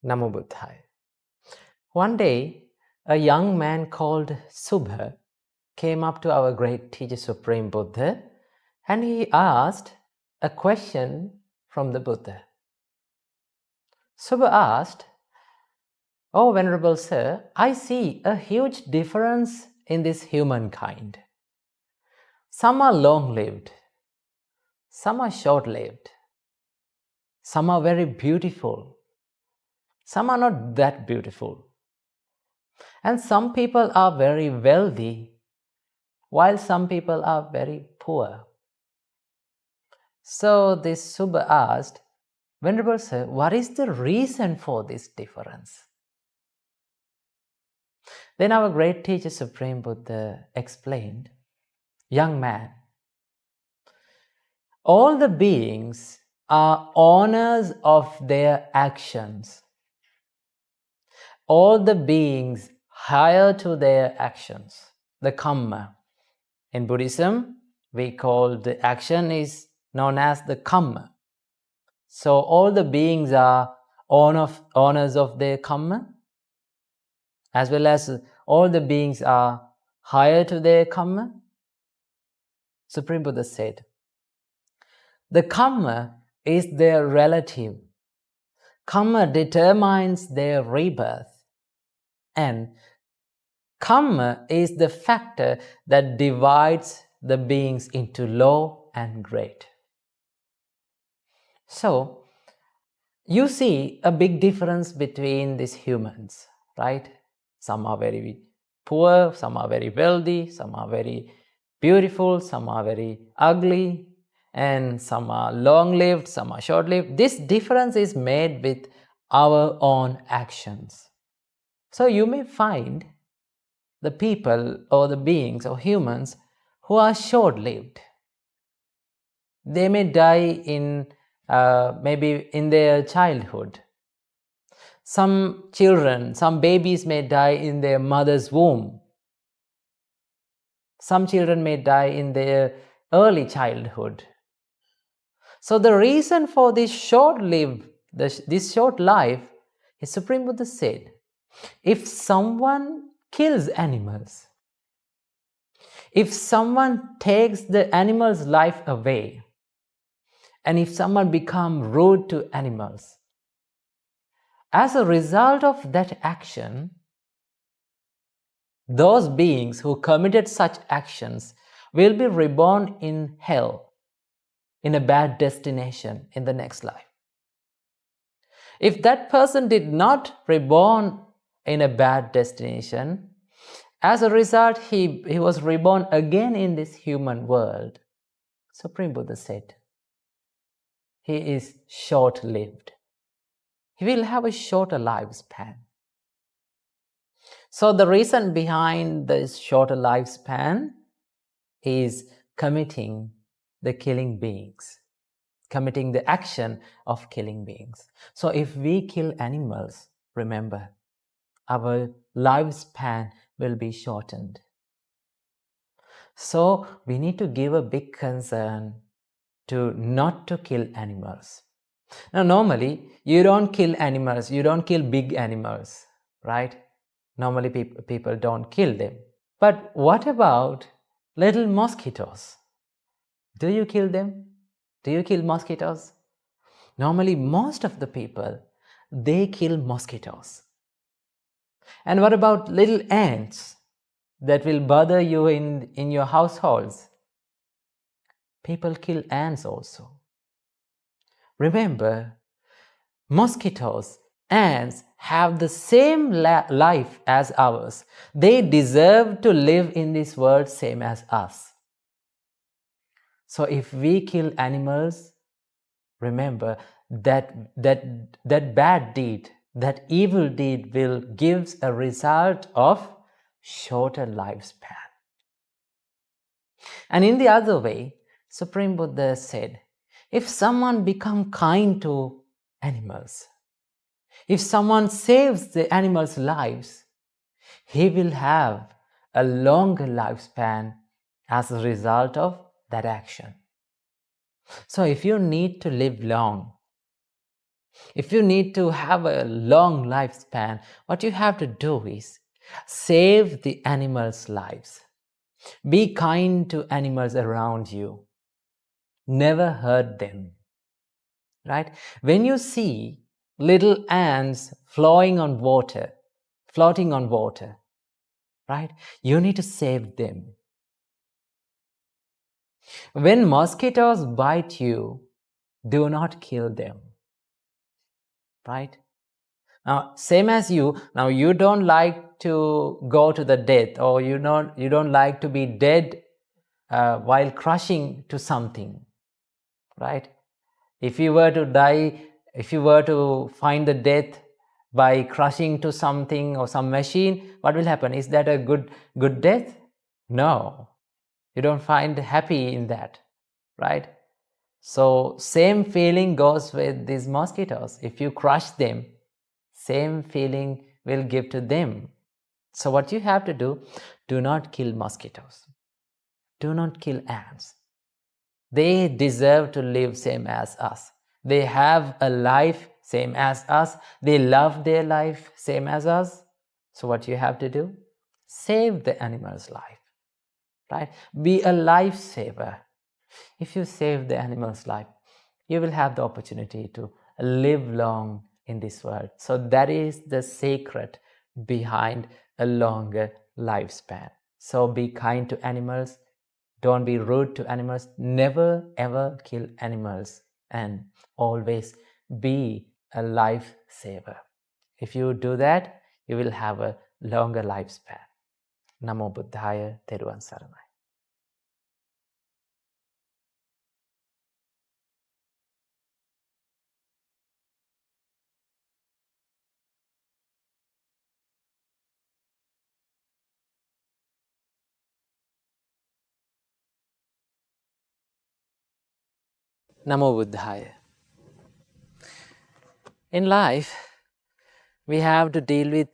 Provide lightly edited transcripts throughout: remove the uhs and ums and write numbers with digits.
Namo Buddhaya. One day, a young man called Subha came up to our great teacher Supreme Buddha and he asked a question from the Buddha. Subha asked, "Oh, Venerable Sir, I see a huge difference in this humankind. Some are long-lived, some are short-lived, some are very beautiful, some are not that beautiful. And some people are very wealthy, while some people are very poor." So this Subha asked, "Venerable Sir, what is the reason for this difference?" Then our great teacher Supreme Buddha explained, "Young man, all the beings are owners of their actions. All the beings hire to their actions, the karma. In Buddhism, we call the action is known as the karma. So all the beings are owners of their karma, as well as all the beings are higher to their karma." Supreme Buddha said, "The karma is their relative. Karma determines their rebirth, and karma is the factor that divides the beings into low and great." So, you see a big difference between these humans, right? Some are very poor, some are very wealthy, some are very beautiful, some are very ugly, and some are long-lived, some are short-lived. This difference is made with our own actions. So you may find the people or the beings or humans who are short-lived. They may die in maybe in their childhood. Some children, some babies may die in their mother's womb. Some children may die in their early childhood. So the reason for this short life, is Supreme Buddha said, if someone kills animals, if someone takes the animal's life away, and if someone becomes rude to animals, as a result of that action, those beings who committed such actions will be reborn in hell, in a bad destination in the next life. If that person did not reborn in a bad destination, as a result, he was reborn again in this human world. Supreme Buddha said, he is short-lived. He will have a shorter lifespan. So the reason behind this shorter lifespan is committing the killing beings, committing the action of killing beings. So if we kill animals, remember, our lifespan will be shortened. So we need to give a big concern to not to kill animals. Now normally, you don't kill animals, you don't kill big animals, right? Normally people don't kill them. But what about little mosquitoes? Do you kill them? Do you kill mosquitoes? Normally, most of the people, they kill mosquitoes. And what about little ants that will bother you in your households? People kill ants also. Remember, mosquitoes, ants have the same life as ours. They deserve to live in this world same as us. So if we kill animals, remember that bad deed, that evil deed will give a result of shorter lifespan. And in the other way, Supreme Buddha said, if someone becomes kind to animals, if someone saves the animals' lives, he will have a longer lifespan as a result of that action. So if you need to live long, If you need to have a long lifespan, what you have to do is save the animals' lives. Be kind to animals around you. Never hurt them. Right? When you see little ants floating on water, right? You need to save them. When mosquitoes bite you, do not kill them. Right? Now, same as you, now you don't like to go to the death, or you don't like to be dead while crushing to something, right? If you were to die, if you were to find the death by crushing to something or some machine, what will happen? Is that a good death? No, you don't find happy in that, right? So same feeling goes with these mosquitoes. If you crush them, same feeling will give to them. So what you have to do not kill mosquitoes. Do not kill ants. They deserve to live same as us. They have a life same as us. They love their life same as us. So what you have to do? Save the animal's life, right? Be a lifesaver. If you save the animal's life, you will have the opportunity to live long in this world. So that is the secret behind a longer lifespan. So be kind to animals. Don't be rude to animals. Never ever kill animals, and always be a lifesaver. If you do that, you will have a longer lifespan. Namo Buddhaya, Teruvan Saranai. Namo Buddhaya. In life, we have to deal with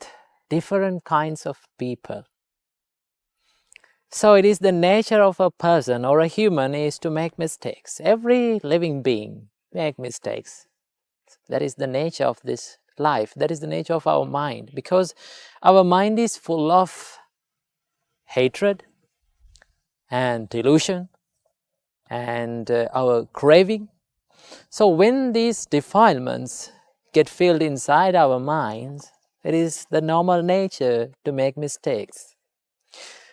different kinds of people. So it is the nature of a person or a human is to make mistakes. Every living being make mistakes. That is the nature of this life. That is the nature of our mind, because our mind is full of hatred and delusion and our craving. So when these defilements get filled inside our minds, it is the normal nature to make mistakes.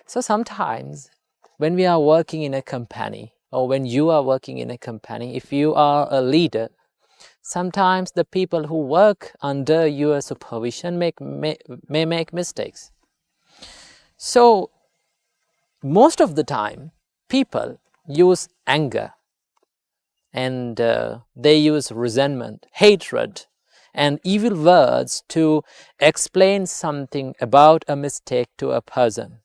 So sometimes when we are working in a company, or when you are working in a company, if you are a leader, sometimes the people who work under your supervision may make mistakes. So most of the time, people use anger, and they use resentment, hatred, and evil words to explain something about a mistake to a person.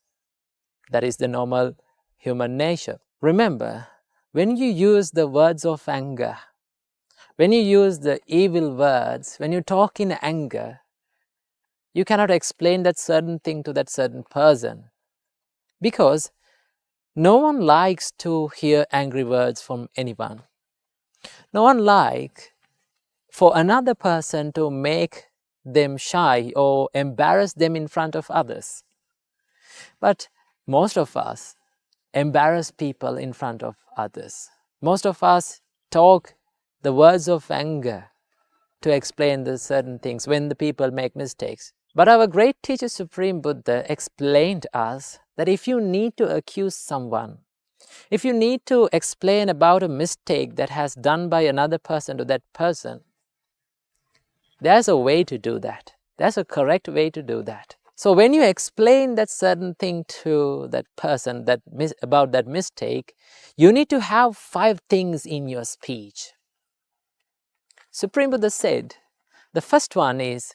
That is the normal human nature. Remember, when you use the words of anger, when you use the evil words, when you talk in anger, you cannot explain that certain thing to that certain person, because no one likes to hear angry words from anyone. No one likes for another person to make them shy or embarrass them in front of others. But most of us embarrass people in front of others. Most of us talk the words of anger to explain the certain things when the people make mistakes. But our great teacher, Supreme Buddha, explained us that if you need to accuse someone, if you need to explain about a mistake that has done by another person to that person, there's a way to do that. There's a correct way to do that. So when you explain that certain thing to that person about that mistake, you need to have 5 things in your speech. Supreme Buddha said, the first one is,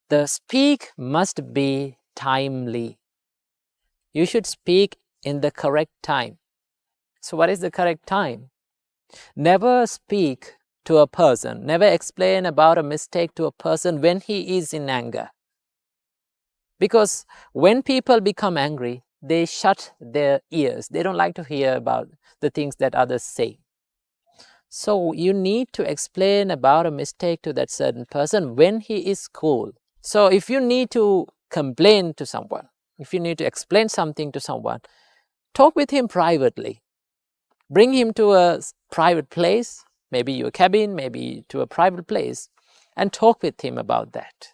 the speak must be timely. You should speak in the correct time. So what is the correct time? Never speak to a person, never explain about a mistake to a person when he is in anger. Because when people become angry, they shut their ears. They don't like to hear about the things that others say. So you need to explain about a mistake to that certain person when he is cool. So if you need to complain to someone, if you need to explain something to someone, talk with him privately. Bring him to a private place, maybe your cabin, maybe to a private place, and talk with him about that.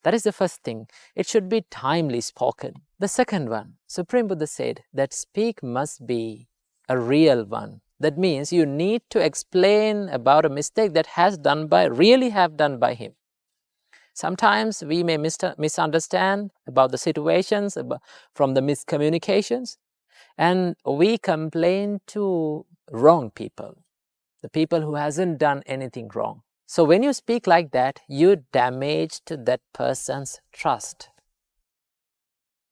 That is the first thing. It should be timely spoken. The second one, Supreme Buddha said that speak must be a real one. That means you need to explain about a mistake that really have done by him. Sometimes we may misunderstand about the situations, from the miscommunications, and we complain to wrong people, the people who hasn't done anything wrong. So when you speak like that, you damage to that person's trust,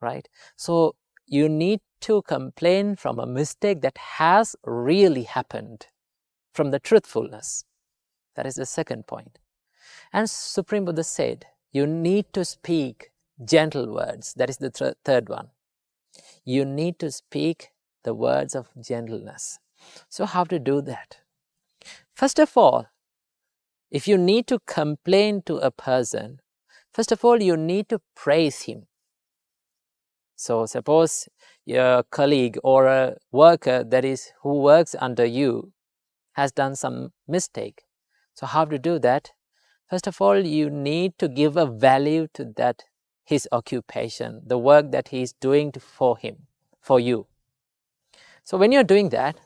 right? So you need to complain from a mistake that has really happened, from the truthfulness. That is the second point. And Supreme Buddha said, you need to speak gentle words. That is the third one. You need to speak the words of gentleness. So how to do that? First of all, if you need to complain to a person, first of all, you need to praise him. So suppose your colleague or a worker who works under you has done some mistake. So how to do that? First of all, you need to give a value to his occupation, the work that he is doing for you. So when you're doing that,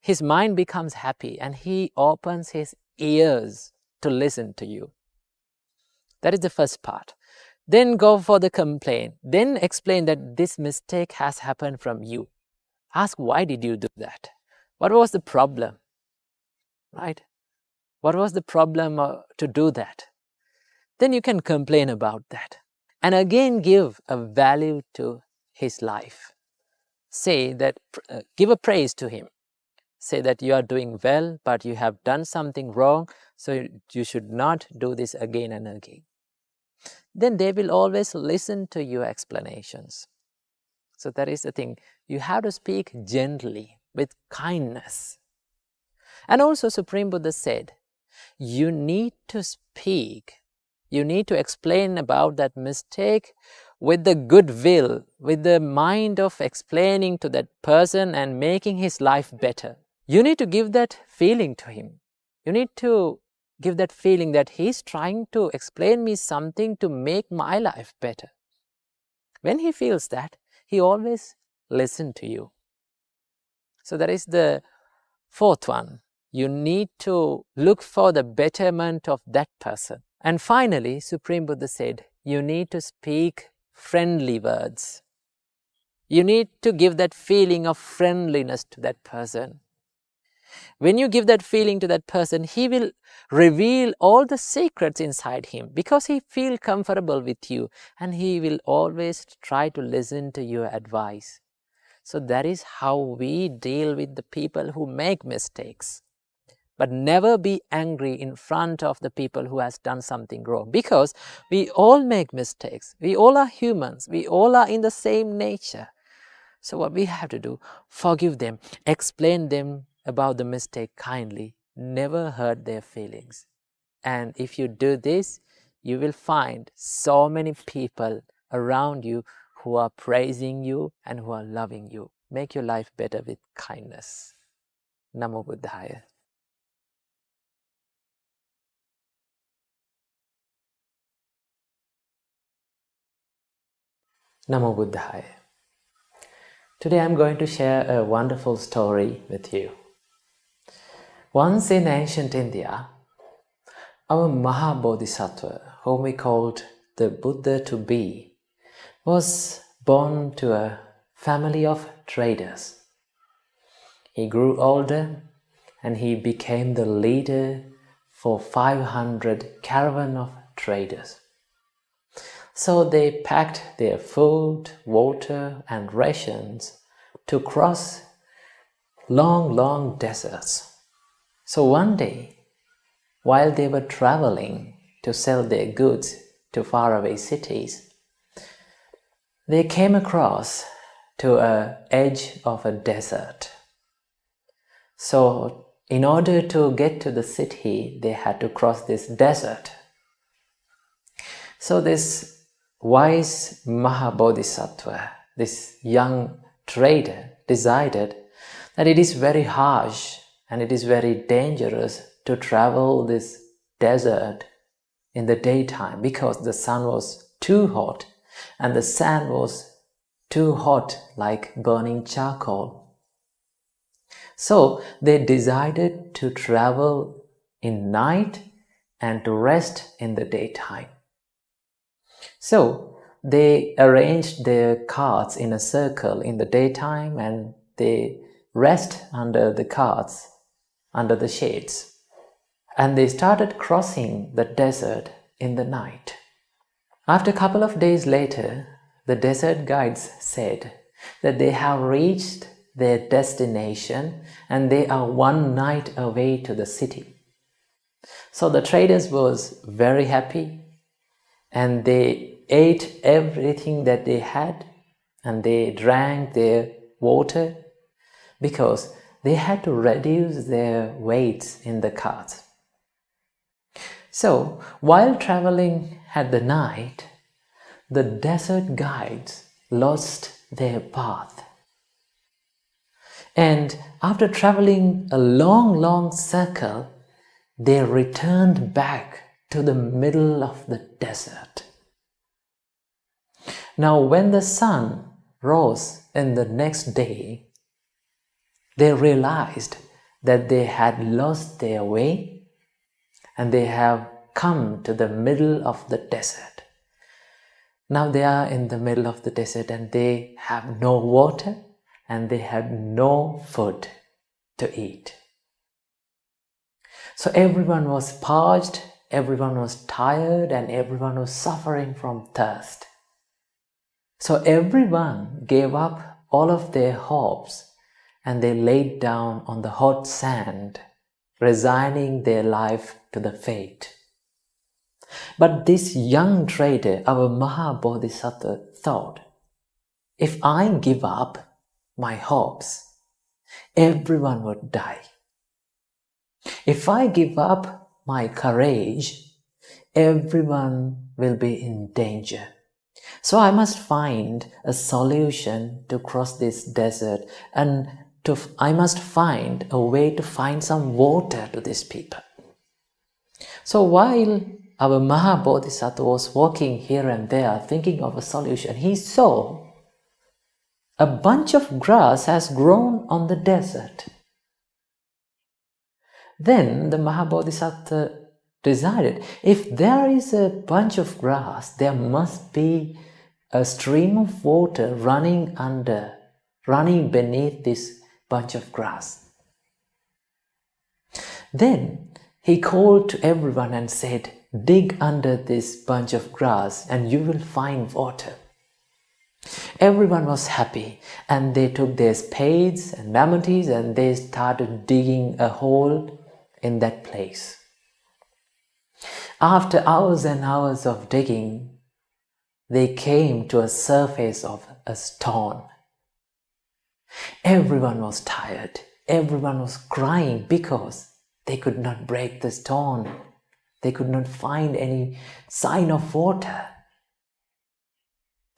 his mind becomes happy and he opens his ears to listen to you. That is the first part. Then go for the complaint. Then explain that this mistake has happened from you. Ask, why did you do that? What was the problem? Right? What was the problem to do that? Then you can complain about that. And again, give a value to his life. Say that, give a praise to him. Say that you are doing well, but you have done something wrong, so you should not do this again and again. Then they will always listen to your explanations. So that is the thing. You have to speak gently, with kindness. And also Supreme Buddha said, you need to speak, you need to explain about that mistake with the goodwill, with the mind of explaining to that person and making his life better. You need to give that feeling to him. You need to give that feeling that he's trying to explain me something to make my life better. When he feels that, he always listens to you. So that is the fourth one. You need to look for the betterment of that person. And finally, Supreme Buddha said, you need to speak friendly words. You need to give that feeling of friendliness to that person. When you give that feeling to that person, he will reveal all the secrets inside him because he feels comfortable with you and he will always try to listen to your advice. So that is how we deal with the people who make mistakes. But never be angry in front of the people who has done something wrong, because we all make mistakes. We all are humans. We all are in the same nature. So what we have to do, forgive them, explain them about the mistake kindly, never hurt their feelings. And if you do this, you will find so many people around you who are praising you and who are loving you. Make your life better with kindness. Namo Buddhaya. Namo Buddhaya. Today I'm going to share a wonderful story with you. Once in ancient India, our Maha Bodhisattva, whom we called the Buddha to be, was born to a family of traders. He grew older and he became the leader for 500 caravan of traders. So they packed their food, water and rations to cross long deserts. So one day, while they were traveling to sell their goods to faraway cities, they came across to an edge of a desert. So in order to get to the city, they had to cross this desert. So this wise Mahabodhisattva, this young trader, decided that it is very harsh and it is very dangerous to travel this desert in the daytime because the sun was too hot and the sand was too hot, like burning charcoal. So they decided to travel in night and to rest in the daytime. So they arranged their carts in a circle in the daytime and they rest under the carts, under the shades. And they started crossing the desert in the night. After a couple of days later, the desert guides said that they have reached their destination and they are one night away to the city. So the traders was very happy and they ate everything that they had and they drank their water because they had to reduce their weights in the carts. So while traveling at the night, the desert guides lost their path. And after traveling a long circle, they returned back to the middle of the desert. Now when the sun rose in the next day, they realized that they had lost their way and they have come to the middle of the desert. Now they are in the middle of the desert and they have no water and they have no food to eat. So everyone was parched, everyone was tired, and everyone was suffering from thirst. So everyone gave up all of their hopes and they laid down on the hot sand, resigning their life to the fate. But this young trader, our Mahabodhisattva, thought, if I give up my hopes, everyone would die. If I give up my courage, everyone will be in danger. So I must find a solution to cross this desert and I must find a way to find some water to these people. So while our Mahabodhisattva was walking here and there thinking of a solution, he saw a bunch of grass has grown on the desert. Then the Mahabodhisattva decided, if there is a bunch of grass, there must be a stream of water running beneath this bunch of grass. Then he called to everyone and said, dig under this bunch of grass and you will find water. Everyone was happy and they took their spades and mammoties and they started digging a hole in that place. After hours and hours of digging, they came to a surface of a stone. Everyone was tired. Everyone was crying because they could not break the stone. They could not find any sign of water.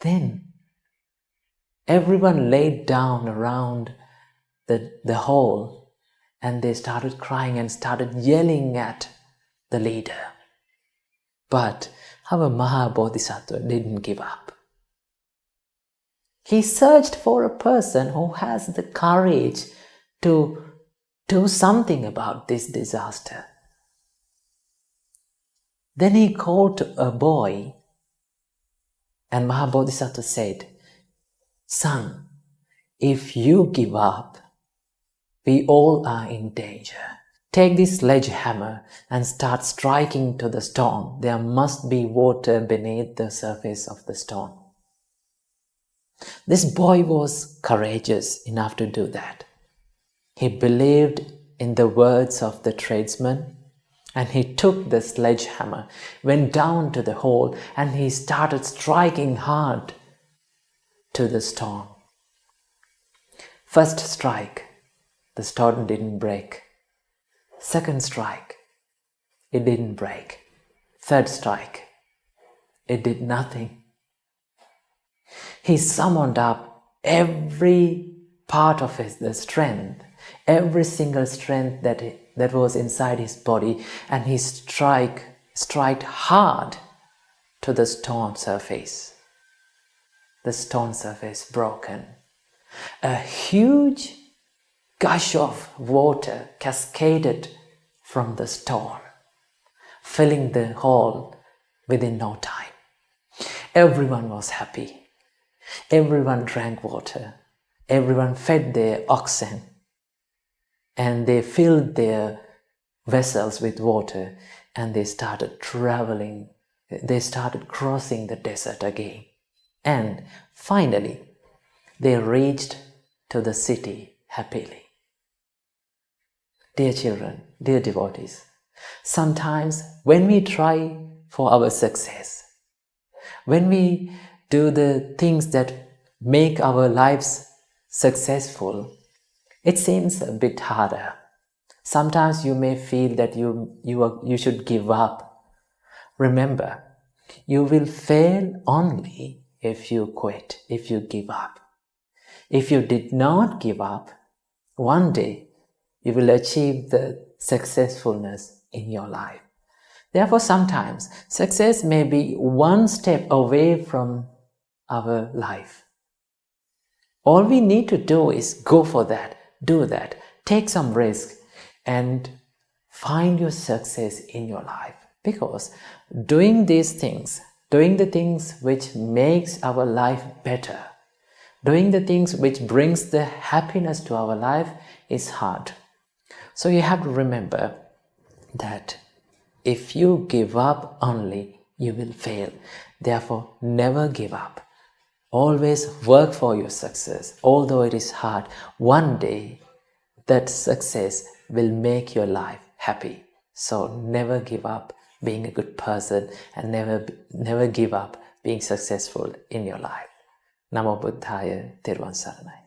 Then everyone laid down around the hole and they started crying and started yelling at the leader. But our Mahabodhisattva didn't give up. He searched for a person who has the courage to do something about this disaster. Then he called to a boy and Mahabodhisattva said, son, if you give up, we all are in danger. Take this sledgehammer and start striking to the stone. There must be water beneath the surface of the stone. This boy was courageous enough to do that. He believed in the words of the tradesman and he took the sledgehammer, went down to the hole and he started striking hard to the stone. First strike, the stone didn't break. Second strike, it didn't break. Third strike, it did nothing. He summoned up every part of the strength, every single strength that was inside his body, and he struck hard to the stone surface. The stone surface broken. A huge gush of water cascaded from the stone, filling the hall within no time. Everyone was happy. Everyone drank water. Everyone fed their oxen. And they filled their vessels with water, and they started traveling. They started crossing the desert again. And finally, they reached to the city happily. Dear children, dear devotees, sometimes when we try for our success, when we do the things that make our lives successful, it seems a bit harder. Sometimes you may feel that you should give up. Remember, you will fail only if you quit, if you give up. If you did not give up, one day you will achieve the successfulness in your life. Therefore, sometimes success may be one step away from our life. All we need to do is go for that, do that, take some risk, and find your success in your life. Because doing these things, doing the things which makes our life better, doing the things which brings the happiness to our life is hard. So you have to remember that if you give up only, you will fail. Therefore, never give up. Always work for your success. Although it is hard, one day that success will make your life happy. So never give up being a good person, and never give up being successful in your life. Namo Buddhaya, Thiruvon Saranai.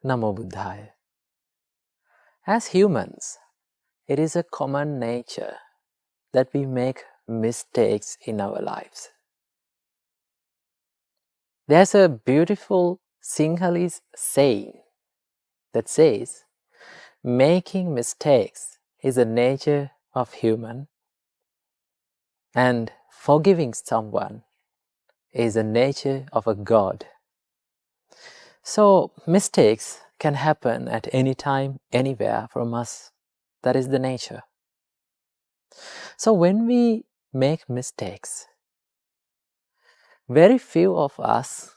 Namo Buddhaya. As humans, it is a common nature that we make mistakes in our lives. There's a beautiful Sinhalese saying that says, making mistakes is a nature of human, and forgiving someone is a nature of a God. So mistakes can happen at any time, anywhere from us. That is the nature. So when we make mistakes, very few of us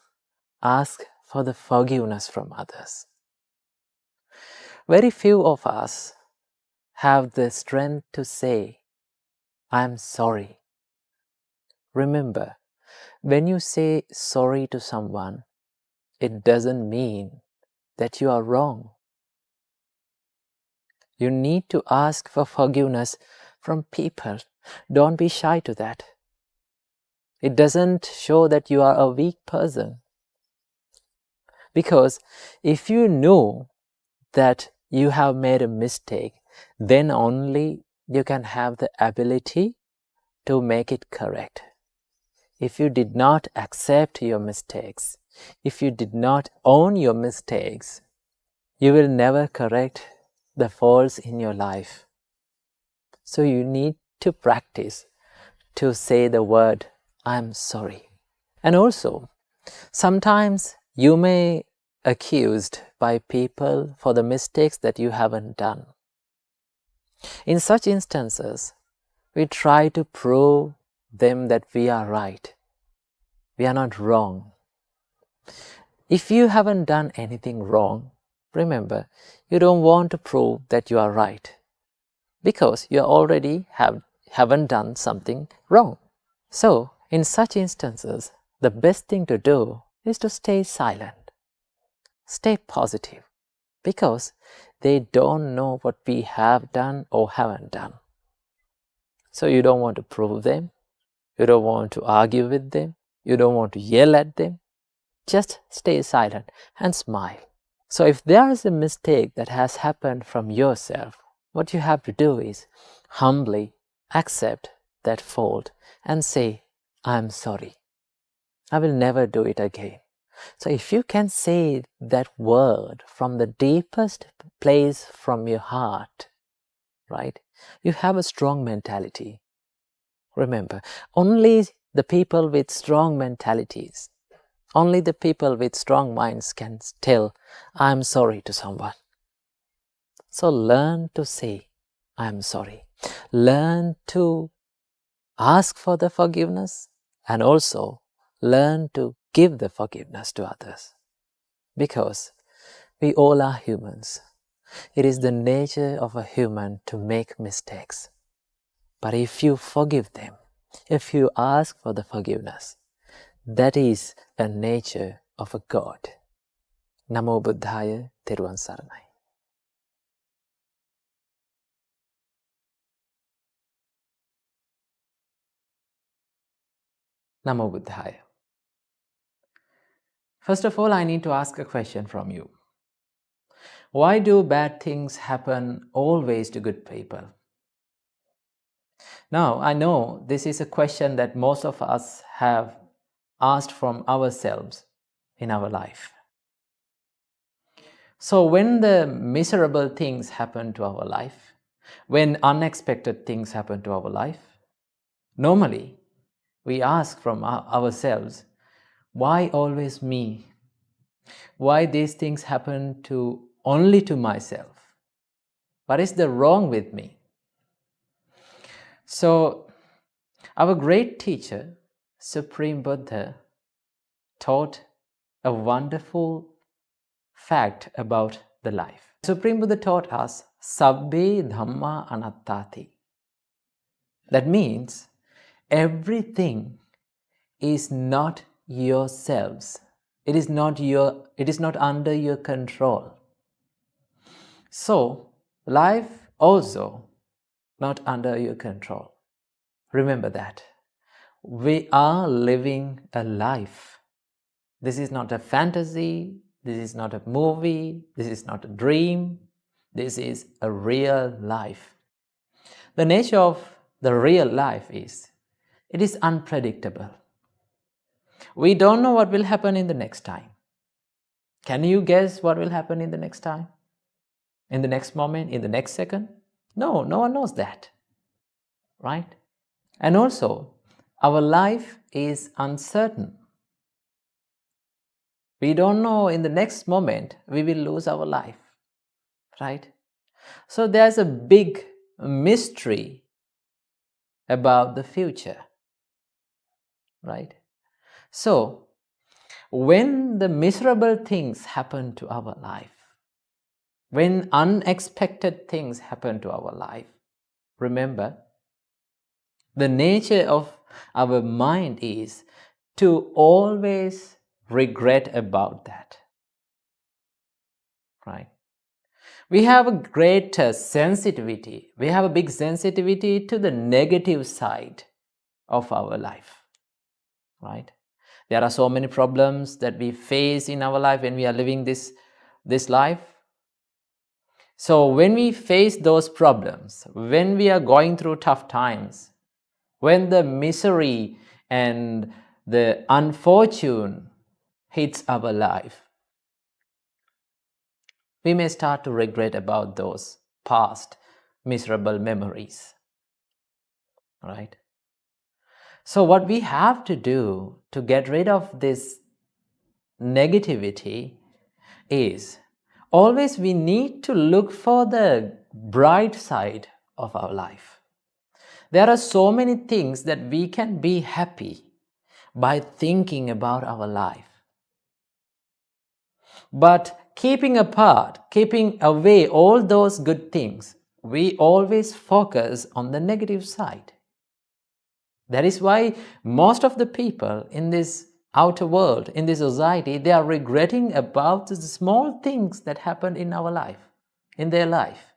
ask for the forgiveness from others. Very few of us have the strength to say, I'm sorry. Remember, when you say sorry to someone, it doesn't mean that you are wrong. You need to ask for forgiveness from people. Don't be shy to that. It doesn't show that you are a weak person. Because if you know that you have made a mistake, then only you can have the ability to make it correct. If you did not accept your mistakes, if you did not own your mistakes, you will never correct the faults in your life. So you need to practice to say the word, I'm sorry. And also, sometimes you may be accused by people for the mistakes that you haven't done. In such instances, we try to prove them that we are right. We are not wrong. If you haven't done anything wrong, remember, you don't want to prove that you are right, because you already haven't done something wrong. So, in such instances, the best thing to do is to stay silent. Stay positive, because they don't know what we have done or haven't done. So you don't want to prove them. You don't want to argue with them. You don't want to yell at them. Just stay silent and smile. So if there is a mistake that has happened from yourself, what you have to do is humbly accept that fault and say, I'm sorry. I will never do it again. So if you can say that word from the deepest place from your heart, right, you have a strong mentality. Remember, only the people with strong mentalities, only the people with strong minds can tell, I'm sorry to someone. So learn to say, I'm sorry. Learn to ask for the forgiveness and also learn to give the forgiveness to others. Because we all are humans. It is the nature of a human to make mistakes. But if you forgive them, if you ask for the forgiveness, that is a nature of a God. Namo Buddhaya Theruvan Saranai. Namo Buddhaya. First of all, I need to ask a question from you. Why do bad things happen always to good people? Now, I know this is a question that most of us have asked from ourselves in our life. So when the miserable things happen to our life, when unexpected things happen to our life, normally we ask from ourselves, why always me? Why these things happen only to myself? What is the wrong with me? So our great teacher, Supreme Buddha, taught a wonderful fact about the life. Supreme Buddha taught us, Sabbe Dhamma Anattati. That means everything is not yourselves. It is not under your control. So life also not under your control. Remember that. We are living a life. This is not a fantasy. This is not a movie. This is not a dream. This is a real life. The nature of the real life is, it is unpredictable. We don't know what will happen in the next time. Can you guess what will happen in the next time? In the next moment? In the next second? No, no one knows that. Right? And also, our life is uncertain. We don't know in the next moment we will lose our life. Right? So there's a big mystery about the future. Right? So, when the miserable things happen to our life, when unexpected things happen to our life, remember, the nature of our mind is to always regret about that. Right? We have a great sensitivity. We have a big sensitivity to the negative side of our life. Right? There are so many problems that we face in our life when we are living this life. So when we face those problems, when we are going through tough times, when the misery and the unfortune hits our life, we may start to regret about those past miserable memories. Right? So what we have to do to get rid of this negativity is, always we need to look for the bright side of our life. There are so many things that we can be happy by thinking about our life. But keeping away all those good things, we always focus on the negative side. That is why most of the people in this outer world, in this society, they are regretting about the small things that happened in our life. in their life.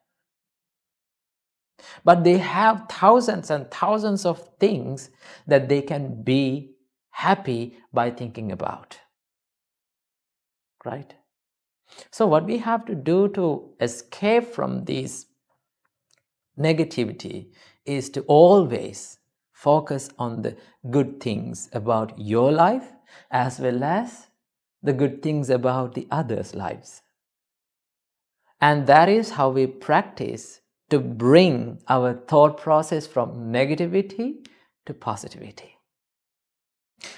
But they have thousands and thousands of things that they can be happy by thinking about. Right? So what we have to do to escape from this negativity is to always focus on the good things about your life as well as the good things about the others' lives. And that is how we practice to bring our thought process from negativity to positivity.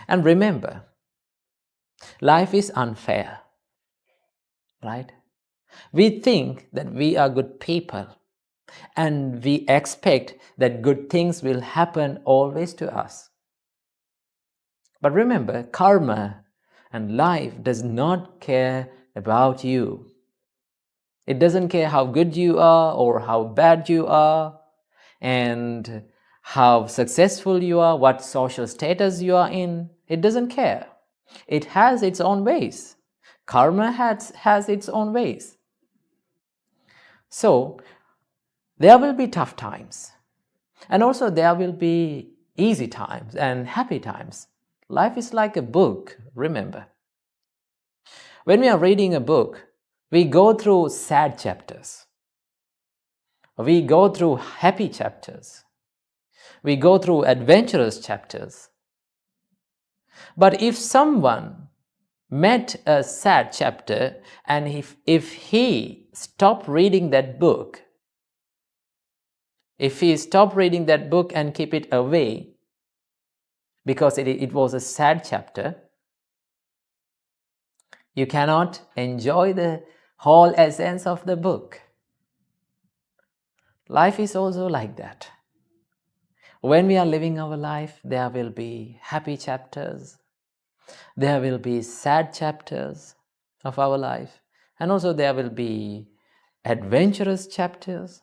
And remember, life is unfair, right? We think that we are good people and we expect that good things will happen always to us. But remember, karma and life does not care about you. It doesn't care how good you are or how bad you are and how successful you are, what social status you are in. It doesn't care. It has its own ways. Karma has its own ways. So, there will be tough times. And also there will be easy times and happy times. Life is like a book, remember. When we are reading a book, we go through sad chapters. We go through happy chapters. We go through adventurous chapters. But if someone met a sad chapter and if he stopped reading that book, if he stopped reading that book and keep it away because it was a sad chapter, you cannot enjoy the whole essence of the book. Life is also like that. When we are living our life, there will be happy chapters, there will be sad chapters of our life, and also there will be adventurous chapters.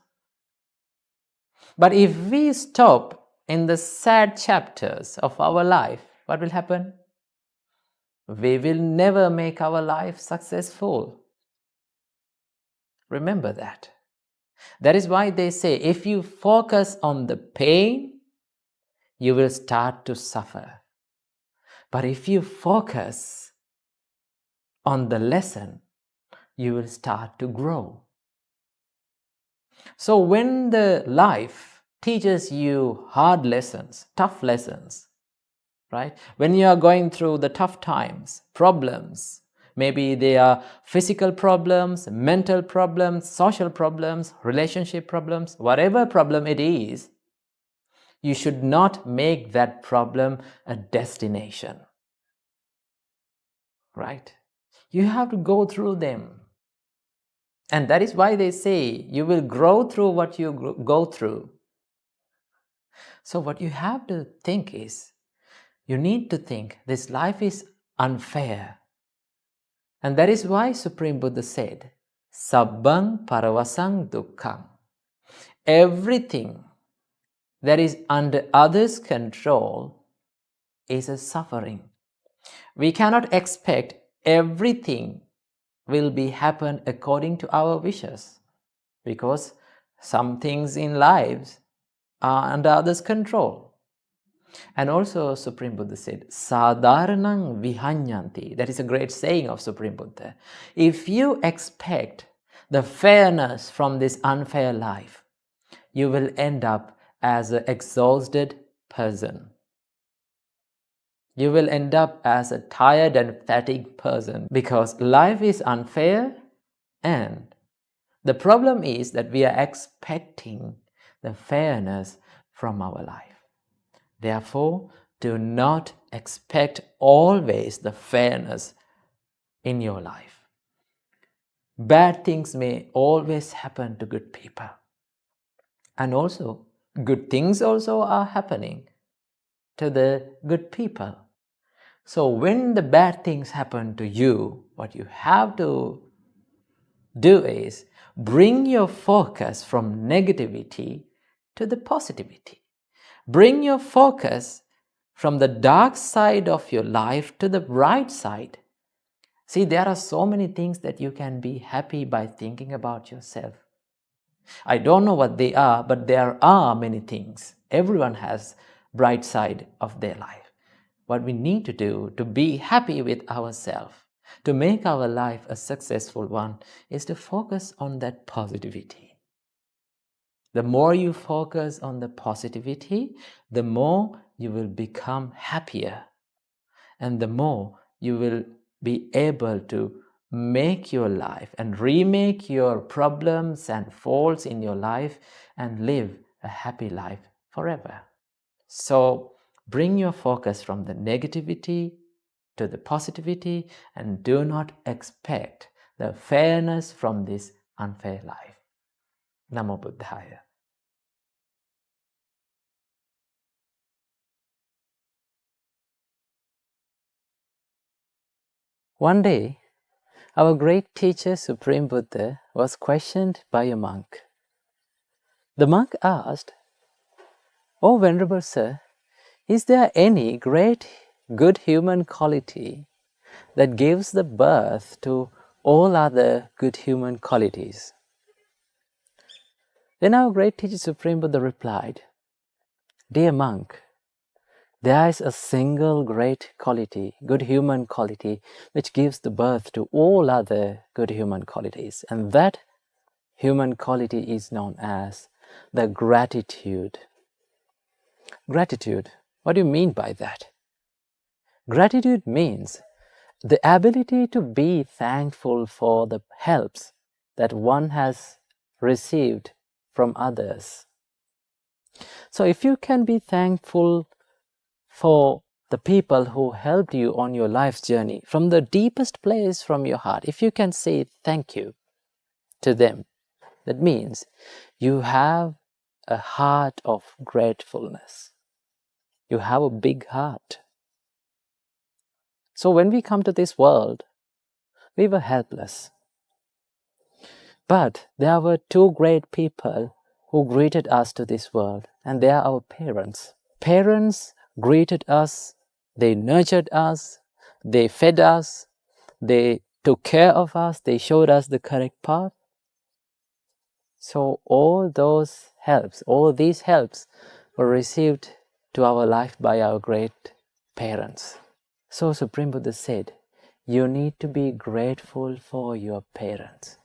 But if we stop in the sad chapters of our life, what will happen? We will never make our life successful. Remember that. That is why they say if you focus on the pain, you will start to suffer. But if you focus on the lesson, you will start to grow. So when the life teaches you hard lessons, tough lessons, right? When you are going through the tough times, problems, maybe they are physical problems, mental problems, social problems, relationship problems, whatever problem it is, you should not make that problem a destination, right? You have to go through them. And that is why they say you will grow through what you go through. So what you have to think is, you need to think this life is unfair. And that is why Supreme Buddha said, Sabbang paravasang dukkham. Everything that is under others' control is a suffering. We cannot expect everything will be happen according to our wishes, because some things in lives are under others' control. And also Supreme Buddha said, Sadharanang vihanyanti. That is a great saying of Supreme Buddha. If you expect the fairness from this unfair life, you will end up as an exhausted person. You will end up as a tired and fatigued person, because life is unfair, and the problem is that we are expecting the fairness from our life. Therefore, do not expect always the fairness in your life. Bad things may always happen to good people. And also, good things also are happening to the good people. So when the bad things happen to you, what you have to do is bring your focus from negativity to the positivity. Bring your focus from the dark side of your life to the bright side. See, there are so many things that you can be happy by thinking about yourself. I don't know what they are, but there are many things. Everyone has bright side of their life. What we need to do to be happy with ourselves, to make our life a successful one, is to focus on that positivity. The more you focus on the positivity, the more you will become happier, and the more you will be able to make your life and remake your problems and faults in your life and live a happy life forever. So bring your focus from the negativity to the positivity, and do not expect the fairness from this unfair life. Namo Buddhaya. One day, our great teacher, Supreme Buddha, was questioned by a monk. The monk asked, "Oh, Venerable Sir, is there any great good human quality that gives the birth to all other good human qualities?" Then our great teacher, Supreme Buddha, replied, "Dear monk, there is a single great quality, good human quality, which gives the birth to all other good human qualities, and that human quality is known as the gratitude." Gratitude, what do you mean by that? Gratitude means the ability to be thankful for the helps that one has received from others. So if you can be thankful for the people who helped you on your life's journey from the deepest place from your heart, if you can say thank you to them, that means you have a heart of gratefulness. You have a big heart. So when we come to this world, we were helpless. But there were two great people who greeted us to this world, and they are our parents. Parents greeted us, they nurtured us, they fed us, they took care of us, they showed us the correct path. So all those helps, all these helps were received to our life by our great parents. So Supreme Buddha said, you need to be grateful for your parents.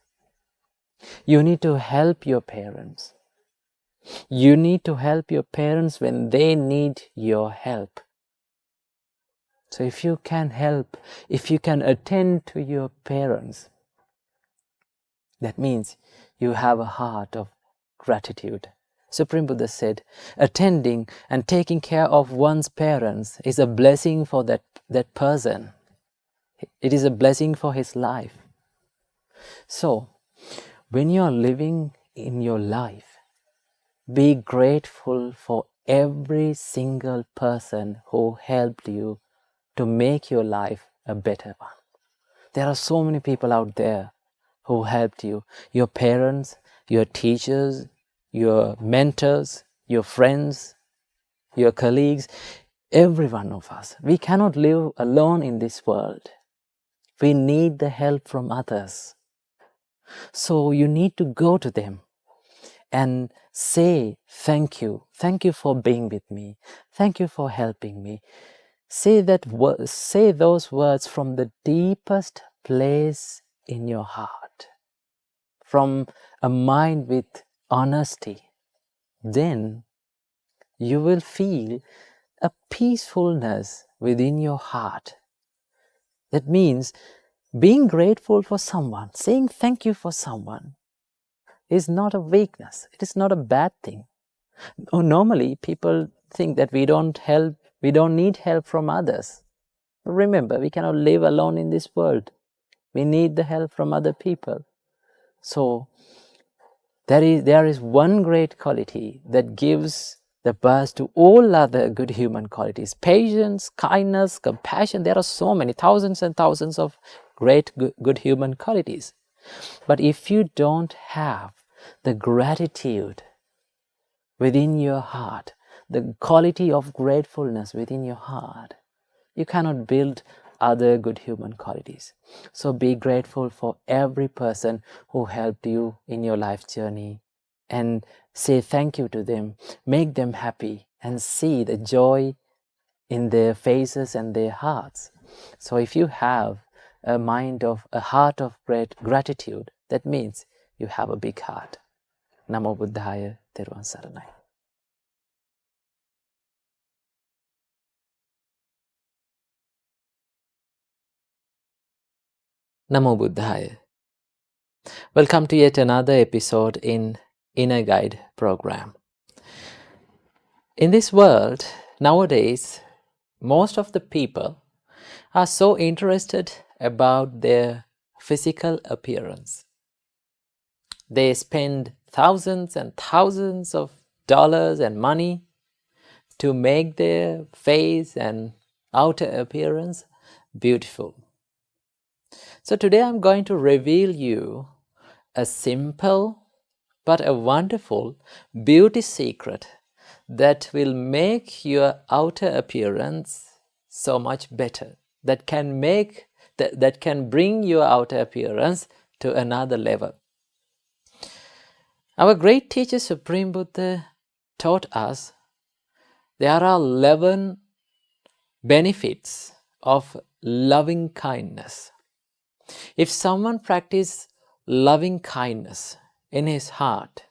You need to help your parents. You need to help your parents when they need your help. So if you can help, if you can attend to your parents, that means you have a heart of gratitude. Supreme Buddha said, attending and taking care of one's parents is a blessing for that person. It is a blessing for his life. So, when you are living in your life, be grateful for every single person who helped you to make your life a better one. There are so many people out there who helped you. Your parents, your teachers, your mentors, your friends, your colleagues, every one of us. We cannot live alone in this world. We need the help from others. So you need to go to them and say thank you. Thank you for being with me. Thank you for helping me. Say those words from the deepest place in your heart, from a mind with honesty. Then you will feel a peacefulness within your heart. That means being grateful for someone, saying thank you for someone is not a weakness. It is not a bad thing. Normally, people think that we don't need help from others. But remember, we cannot live alone in this world. We need the help from other people. So there is one great quality that gives the birth to all other good human qualities. Patience, kindness, compassion. There are so many, thousands and thousands of great good human qualities. But if you don't have the gratitude within your heart, the quality of gratefulness within your heart, you cannot build other good human qualities. So be grateful for every person who helped you in your life journey. and say thank you to them, make them happy, and see the joy in their faces and their hearts. So if you have a heart of great gratitude, that means you have a big heart. Namo Buddhaya, Theruvan Saranai. Namo Buddhaya. Welcome to yet another episode in Inner Guide program. In this world, nowadays, most of the people are so interested about their physical appearance. They spend thousands and thousands of dollars and money to make their face and outer appearance beautiful. So today I'm going to reveal you a simple but a wonderful beauty secret that will make your outer appearance so much better, that can bring your outer appearance to another level. Our great teacher Supreme Buddha taught us there are 11 benefits of loving kindness. If someone practices loving kindness in his heart,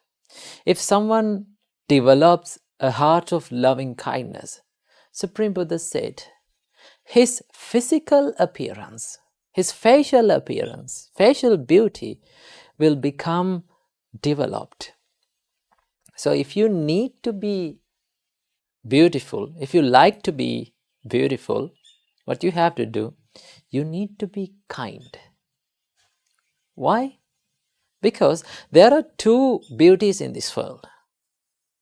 if someone develops a heart of loving kindness, Supreme Buddha said, his physical appearance, his facial appearance, facial beauty will become developed. So if you need to be beautiful, if you like to be beautiful, what you have to do, you need to be kind. Why? Because there are two beauties in this world.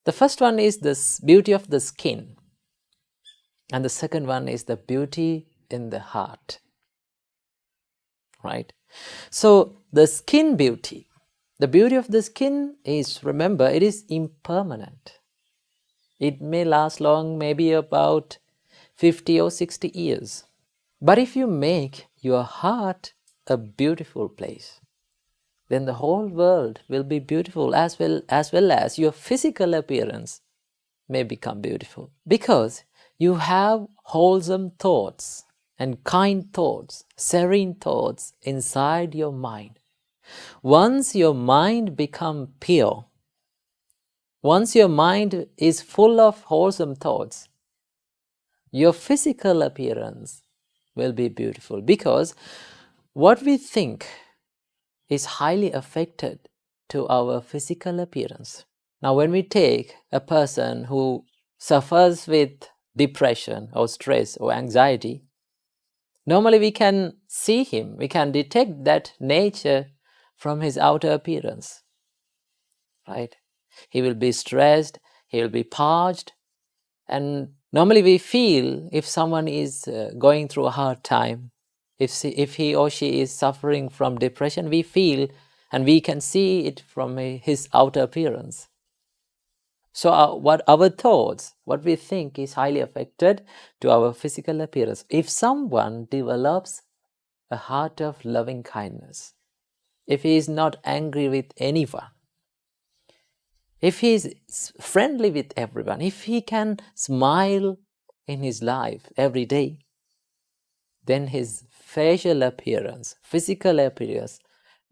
The first one is the beauty of the skin, and the second one is the beauty in the heart. Right? So the skin beauty, the beauty of the skin is, remember, it is impermanent. It may last long, maybe about 50 or 60 years. But if you make your heart a beautiful place, then the whole world will be beautiful, as well as your physical appearance may become beautiful. Because you have wholesome thoughts and kind thoughts, serene thoughts inside your mind. Once your mind becomes pure, once your mind is full of wholesome thoughts, your physical appearance will be beautiful, because what we think is highly affected to our physical appearance. Now, when we take a person who suffers with depression or stress or anxiety, normally we can see him, we can detect that nature from his outer appearance, right? He will be stressed, he will be parched, and normally we feel if someone is going through a hard time, if he or she is suffering from depression, we feel and we can see it from his outer appearance. So what our thoughts, what we think is highly affected to our physical appearance. If someone develops a heart of loving kindness, if he is not angry with anyone, if he is friendly with everyone, if he can smile in his life every day, then his facial appearance, physical appearance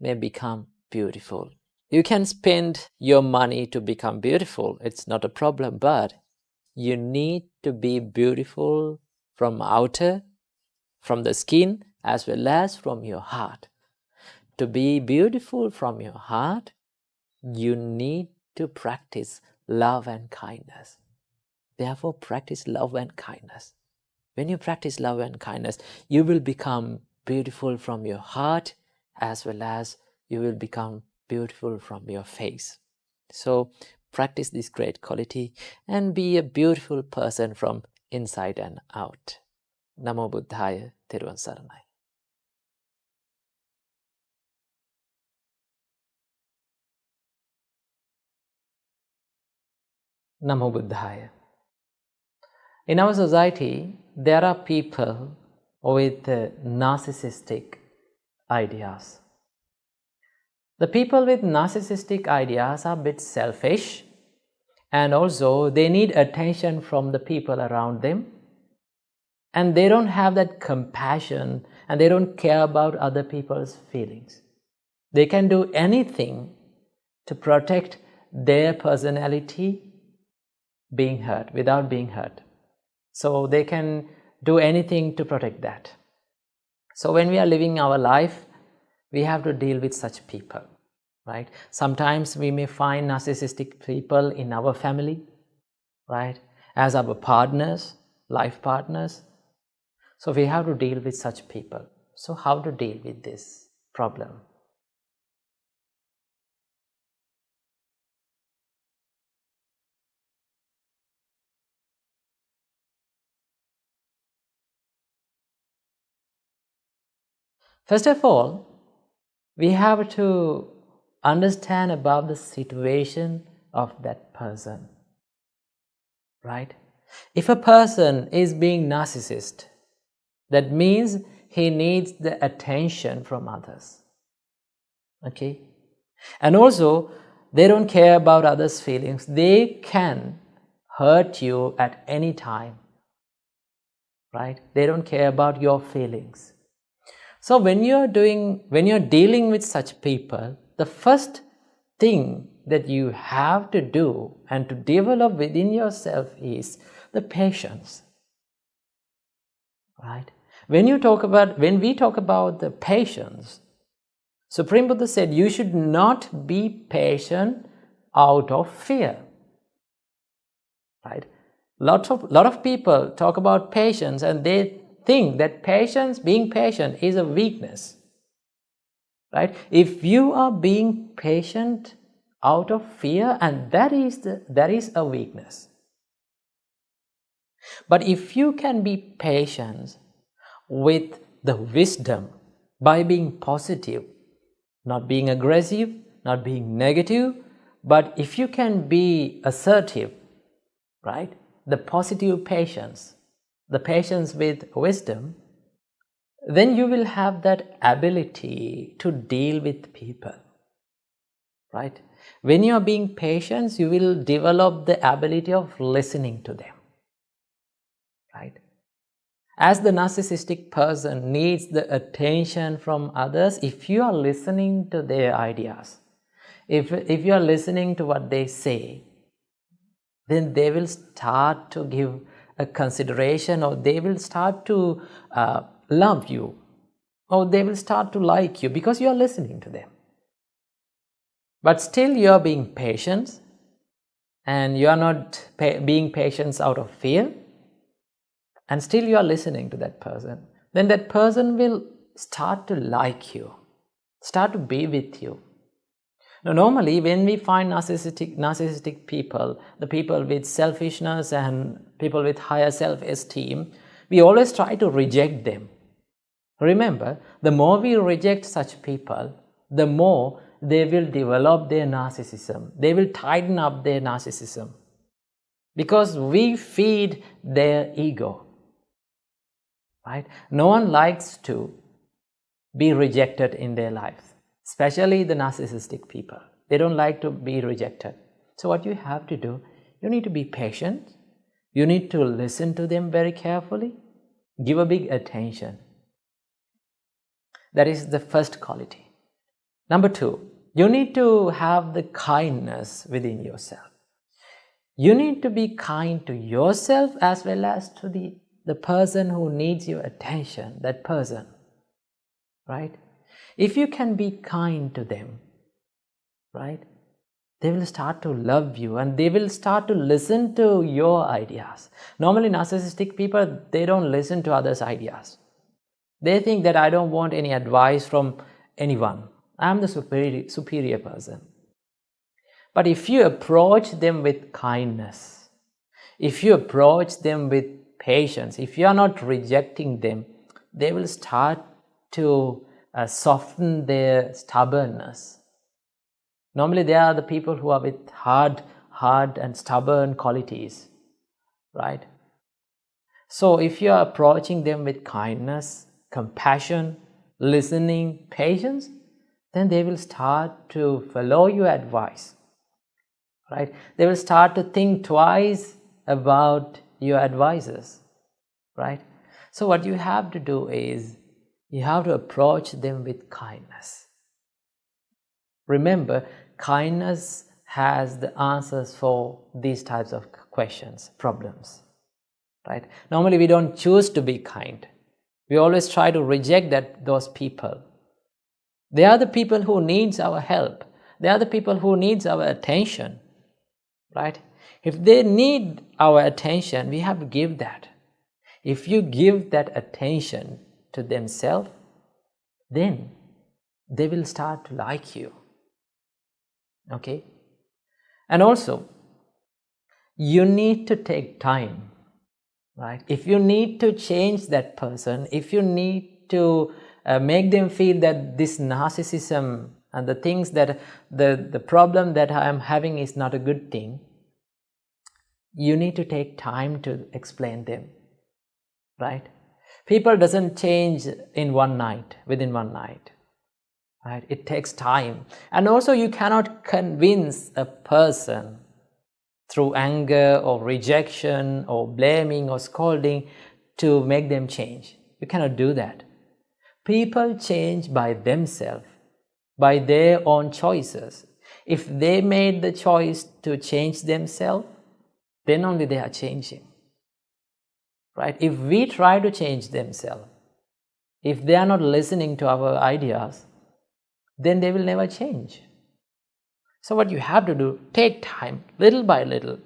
may become beautiful. You can spend your money to become beautiful, it's not a problem, but you need to be beautiful from outer, from the skin, as well as from your heart. To be beautiful from your heart, you need to practice love and kindness. Therefore, practice love and kindness. When you practice love and kindness, you will become beautiful from your heart, as well as you will become beautiful from your face. So practice this great quality and be a beautiful person from inside and out. Namo Buddhaya, Theruvan Saranai. Namo Buddhaya. In our society, there are people with narcissistic ideas. The people with narcissistic ideas are a bit selfish, and also they need attention from the people around them, and they don't have that compassion, and they don't care about other people's feelings. They can do anything to protect their personality being hurt, without being hurt. So they can do anything to protect that. So when we are living our life, we have to deal with such people, right? Sometimes we may find narcissistic people in our family, right? As our partners, life partners. So we have to deal with such people. So how to deal with this problem? First of all, we have to understand about the situation of that person, right? If a person is being narcissist, that means he needs the attention from others, okay? And also, they don't care about others' feelings. They can hurt you at any time, right? They don't care about your feelings. So when you're dealing with such people, the first thing that you have to do and to develop within yourself is the patience, right? When we talk about the patience, Supreme Buddha said you should not be patient out of fear, right? Lot of people talk about patience and they think that being patient is a weakness, right? If you are being patient out of fear, and that is a weakness. But if you can be patient with the wisdom by being positive, not being aggressive, not being negative, but if you can be assertive, right? The positive patience, the patience with wisdom, then you will have that ability to deal with people, right? When you are being patient, you will develop the ability of listening to them, right? As the narcissistic person needs the attention from others, if you are listening to their ideas, if you are listening to what they say, then they will start to give a consideration, or they will start to love you, or they will start to like you because you are listening to them. But still you are being patient, and you are not being patient out of fear, and still you are listening to that person, then that person will start to like you, start to be with you. Now, normally when we find narcissistic people, the people with selfishness and people with higher self-esteem, we always try to reject them. Remember, the more we reject such people, the more they will develop their narcissism. They will tighten up their narcissism because we feed their ego, right? No one likes to be rejected in their lives, especially the narcissistic people. They don't like to be rejected. So what you have to do, you need to be patient. You need to listen to them very carefully. Give a big attention. That is the first quality. Number 2, you need to have the kindness within yourself. You need to be kind to yourself as well as to the person who needs your attention, that person, right? If you can be kind to them, right, they will start to love you and they will start to listen to your ideas. Normally narcissistic people, they don't listen to others' ideas. They think that I don't want any advice from anyone. I'm the superior person. But if you approach them with kindness, if you approach them with patience, if you are not rejecting them, they will start to soften their stubbornness. Normally they are the people who are with hard and stubborn qualities, right? So if you are approaching them with kindness, compassion, listening, patience, then they will start to follow your advice, right? They will start to think twice about your advices, right? So what you have to do is, you have to approach them with kindness. Remember, kindness has the answers for these types of questions, problems, right? Normally we don't choose to be kind. We always try to reject those people. They are the people who needs our help. They are the people who needs our attention, right? If they need our attention, we have to give that. If you give that attention to themselves, then they will start to like you. Okay? And also, you need to take time, right? If you need to change that person, if you need to make them feel that this narcissism and the things that the problem that I am having is not a good thing, you need to take time to explain them, right? People doesn't change in one night, within one night, right? It takes time. And also you cannot convince a person through anger or rejection or blaming or scolding to make them change. You cannot do that. People change by themselves, by their own choices. If they made the choice to change themselves, then only they are changing, right? If we try to change themselves, if they are not listening to our ideas, then they will never change. So what you have to do, take time, little by little,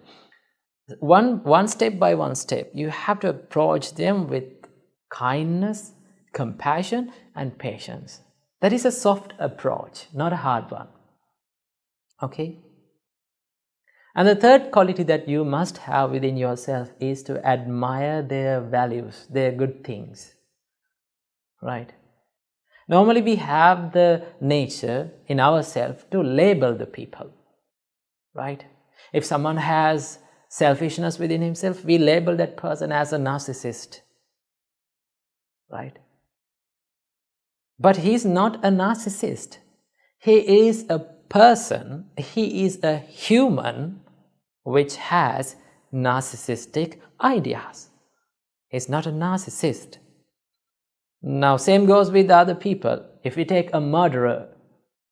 one step by one step. You have to approach them with kindness, compassion, and patience. That is a soft approach, not a hard one. Okay? And the third quality that you must have within yourself is to admire their values, their good things. Right? Normally we have the nature in ourselves to label the people. Right? If someone has selfishness within himself, we label that person as a narcissist. Right? But he's not a narcissist. He is a person, he is a human which has narcissistic ideas. He's not a narcissist. Now, same goes with other people. If we take a murderer,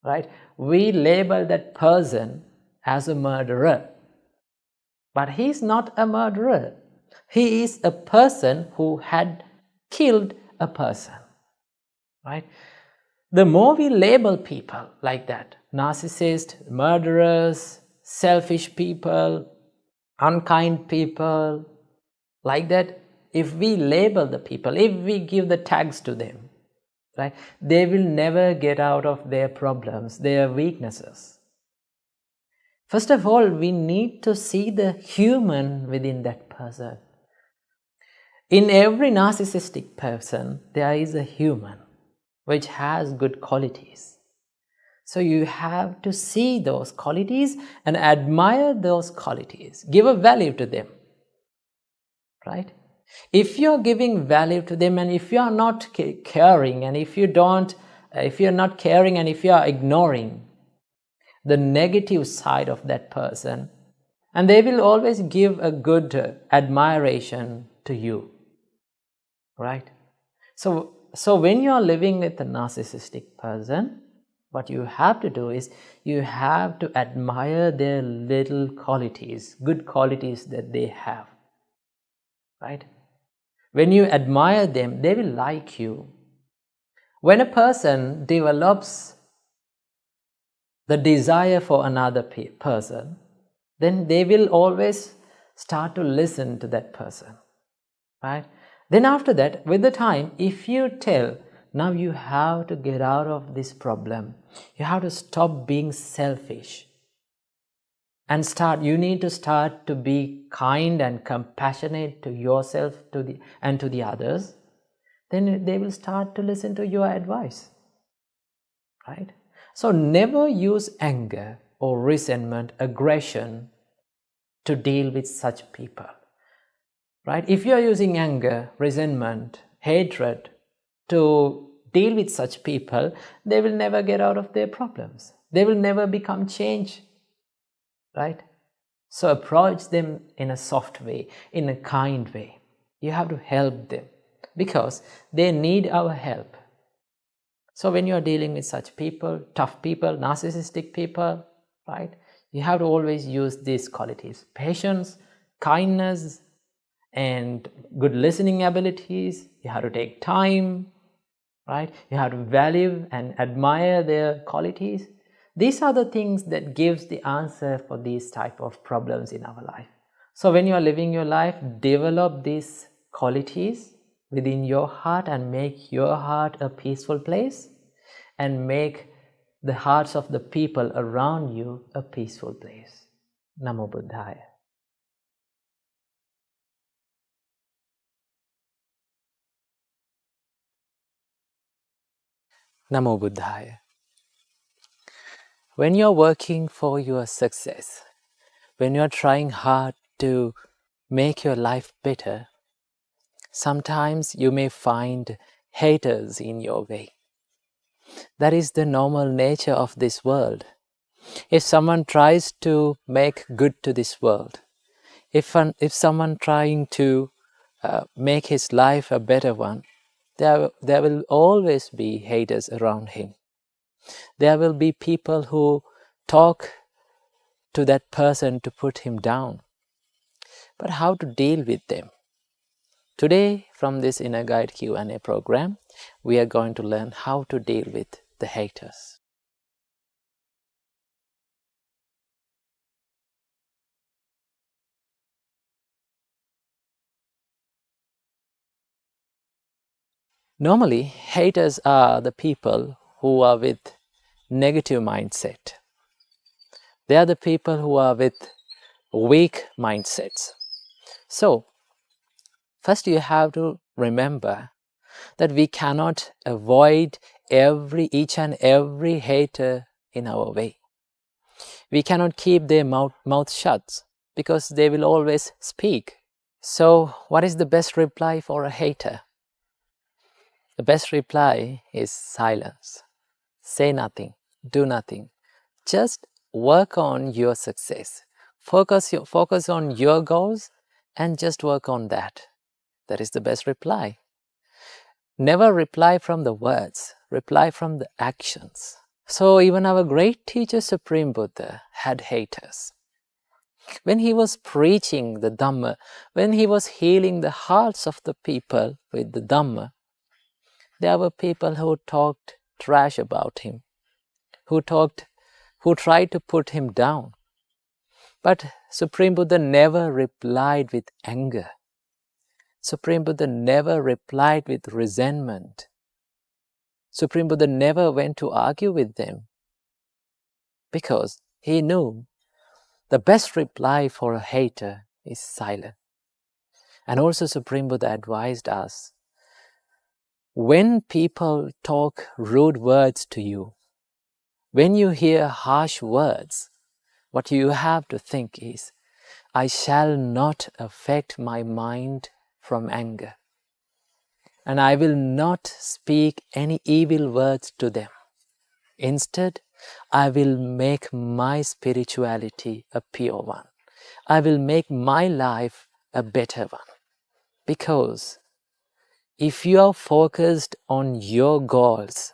right, we label that person as a murderer. But he's not a murderer. He is a person who had killed a person, right? The more we label people like that, narcissists, murderers, selfish people, unkind people, like that, if we label the people, if we give the tags to them, right, they will never get out of their problems, their weaknesses. First of all, we need to see the human within that person. In every narcissistic person, there is a human which has good qualities. So you have to see those qualities and admire those qualities. Give a value to them. Right? If you're giving value to them and if you're not caring and if you're not caring and if you're ignoring the negative side of that person, and they will always give a good admiration to you. Right? So when you are living with a narcissistic person, what you have to do is you have to admire their little qualities, good qualities that they have. Right? When you admire them, they will like you. When a person develops the desire for another person, then they will always start to listen to that person. Right? Then after that, with the time, if you tell, now you have to get out of this problem, you have to stop being selfish, and you need to start to be kind and compassionate to yourself and to the others, then they will start to listen to your advice. Right? So never use anger or resentment, aggression to deal with such people. Right? If you are using anger, resentment, hatred to deal with such people, they will never get out of their problems. They will never become changed, right? So approach them in a soft way, in a kind way. You have to help them because they need our help. So when you are dealing with such people, tough people, narcissistic people, right, you have to always use these qualities: patience, kindness, and good listening abilities. You have to take time, right? You have to value and admire their qualities. These are the things that gives the answer for these type of problems in our life. So when you are living your life, develop these qualities within your heart and make your heart a peaceful place and make the hearts of the people around you a peaceful place. Namo Buddhaya. Namo Buddhaya. When you're working for your success, when you're trying hard to make your life better, sometimes you may find haters in your way. That is the normal nature of this world. If someone tries to make good to this world, if someone trying to make his life a better one, there will always be haters around him. There will be people who talk to that person to put him down. But how to deal with them? Today, from this Inner Guide Q&A program, we are going to learn how to deal with the haters. Normally, haters are the people who are with negative mindset. They are the people who are with weak mindsets. So, first you have to remember that we cannot avoid each and every hater in our way. We cannot keep their mouth shut because they will always speak. So, what is the best reply for a hater? The best reply is silence. Say nothing, do nothing. Just work on your success. Focus on your goals and just work on that. That is the best reply. Never reply from the words, reply from the actions. So even our great teacher Supreme Buddha had haters. When he was preaching the Dhamma, when he was healing the hearts of the people with the Dhamma, there were people who talked trash about him, who tried to put him down. But Supreme Buddha never replied with anger. Supreme Buddha never replied with resentment. Supreme Buddha never went to argue with them because he knew the best reply for a hater is silence. And also Supreme Buddha advised us, when people talk rude words to you, when you hear harsh words, what you have to think is, I shall not affect my mind from anger. And I will not speak any evil words to them. Instead, I will make my spirituality a pure one. I will make my life a better one. Because if you are focused on your goals,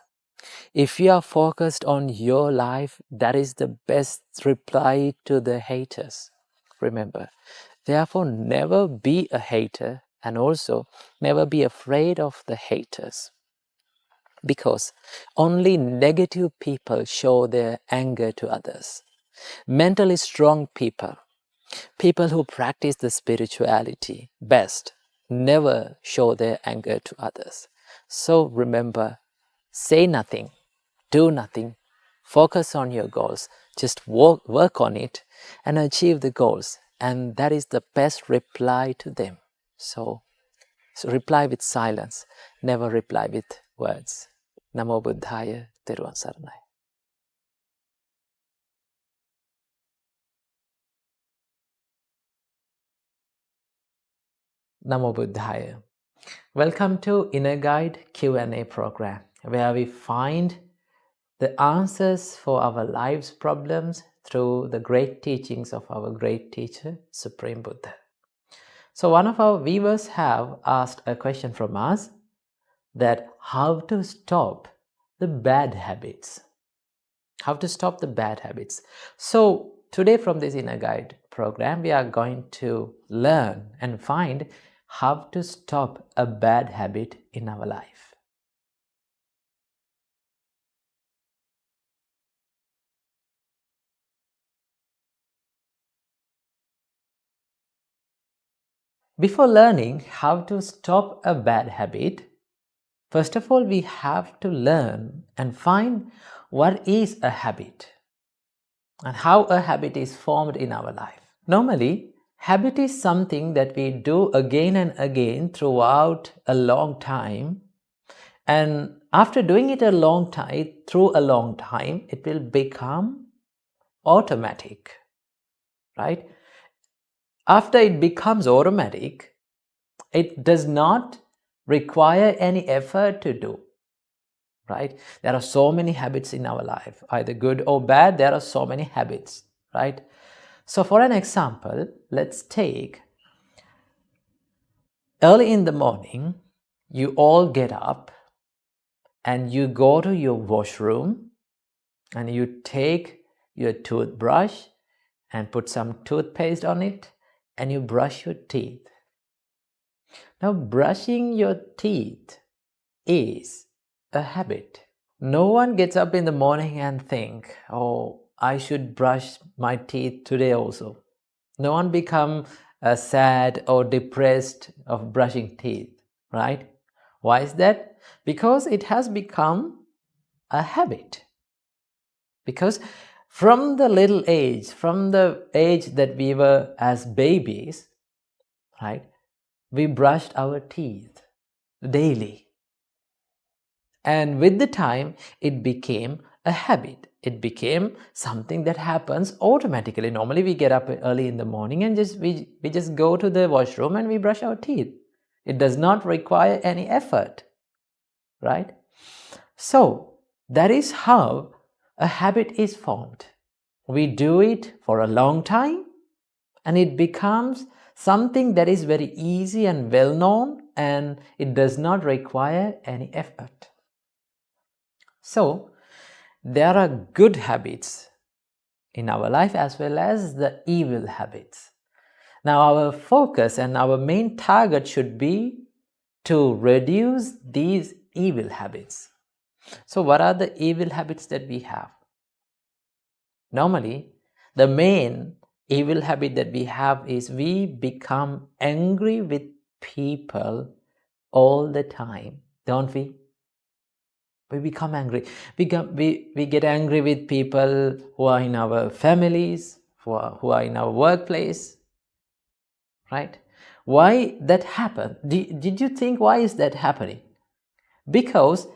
if you are focused on your life, that is the best reply to the haters. Remember, therefore never be a hater and also never be afraid of the haters. Because only negative people show their anger to others. Mentally strong people, people who practice the spirituality best, never show their anger to others. So remember, say nothing, do nothing, focus on your goals, just work on it and achieve the goals. And that is the best reply to them. So reply with silence, never reply with words. Namo Buddhaya, Teruvan Saranai. Namo Buddhaya. Welcome to Inner Guide Q&A program, where we find the answers for our life's problems through the great teachings of our great teacher, Supreme Buddha. So one of our viewers have asked a question from us, that how to stop the bad habits. How to stop the bad habits. So today from this Inner Guide program, we are going to learn and find how to stop a bad habit in our life. Before learning how to stop a bad habit, first of all, we have to learn and find what is a habit and how a habit is formed in our life. Normally, habit is something that we do again and again throughout a long time, and after doing it through a long time, it will become automatic, right? After it becomes automatic, it does not require any effort to do, right? There are so many habits in our life, either good or bad. There are so many habits, right? So for an example, let's take early in the morning, you all get up and you go to your washroom and you take your toothbrush and put some toothpaste on it and you brush your teeth. Now, brushing your teeth is a habit. No one gets up in the morning and think, oh, I should brush my teeth today also. No one become sad or depressed of brushing teeth, right? Why is that? Because it has become a habit. Because from the little age, from the age that we were as babies, right, we brushed our teeth daily. And with the time, it became a habit. It became something that happens automatically. Normally, we get up early in the morning and we just go to the washroom and we brush our teeth. It does not require any effort, right? So, that is how a habit is formed. We do it for a long time and it becomes something that is very easy and well known, and it does not require any effort. So, there are good habits in our life as well as the evil habits. Now, our focus and our main target should be to reduce these evil habits. So, what are the evil habits that we have? Normally, the main evil habit that we have is we become angry with people all the time, don't we? We become angry. We get angry with people who are in our families, who are in our workplace, right? Why that happened? Did you think why is that happening? Because